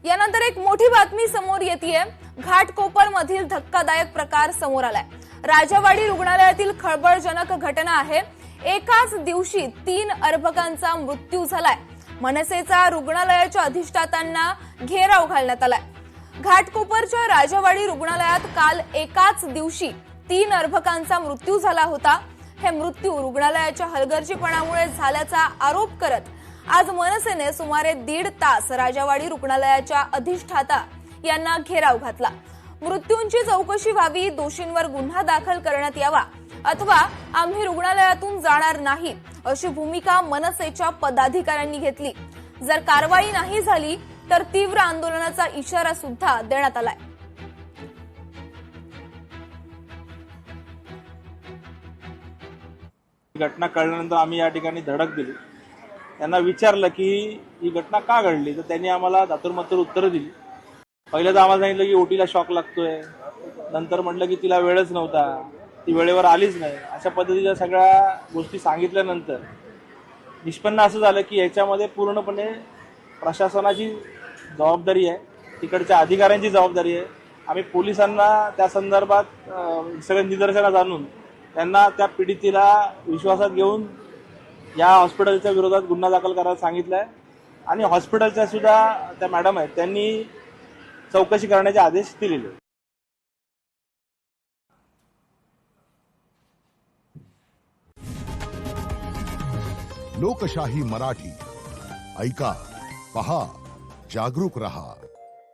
यानंतर एक मोठी बातमी समोर येतेय। घाटकोपर मधील धक्कादायक प्रकार समोर आलाय। राजावाडी रुग्णालयातील खळबळजनक घटना आहे। एकाच दिवशी 3 अर्भकांचा मृत्यू झालाय। मनसेचा रुग्णालयाच्या अधिष्ठातांना घेराव घालण्यात आलाय। घाटकोपरच्या राजावाडी रुग्णालयात काल एकाच दिवशी 3 अर्भकांचा मृत्यू झाला होता। हे मृत्यू रुग्णालयाच्या हलगर्जीपणामुळे झाल्याचा आरोप करत आज मनसेने सुमारे 1.5 तास राजावाडी रुग्णालयाच्या अधिष्ठाता यांना घेराव घातला। मृत्यूंची चौकशी व्हावी, दोषींवर गुन्हा दाखल करण्यात यावा अथवा आम्ही रुग्णालयातून जाणार नाही अशी भूमिका मनसेच्या पदाधिकाऱ्यांनी घेतली। जर कारवाई नाही झाली तर तीव्र आंदोलनाचा इशारा सुद्धा देण्यात आलाय। घटना कळल्यानंतर आम्ही या ठिकाणी धडक दिली। त्यांना विचारलं की ही घटना का घडली, तर त्यांनी आम्हाला दातुरमातुर उत्तरं दिली। पहिलं तर आम्हाला सांगितलं की ओटीला शॉक लागतोय, नंतर म्हटलं की तिला वेळच नव्हता, ती वेळेवर आलीच नाही। अशा पद्धतीच्या सगळ्या गोष्टी सांगितल्यानंतर निष्पन्न असं झालं की याच्यामध्ये पूर्णपणे प्रशासनाची जबाबदारी आहे, तिकडच्या अधिकाऱ्यांची जबाबदारी आहे। आम्ही पोलिसांना त्या संदर्भात सगळे निदर्शनास आणून त्यांना त्या पीडितेला विश्वासात घेऊन या हॉस्पिटलच्या विरोधात गुन्हा दाखल करायला सांगितलंय आणि हॉस्पिटलच्या सुद्धा त्या मॅडम आहेत त्यांनी चौकशी करण्याचे आदेश दिलेले। लोकशाही मराठी ऐका, पहा, जागरूक रहा।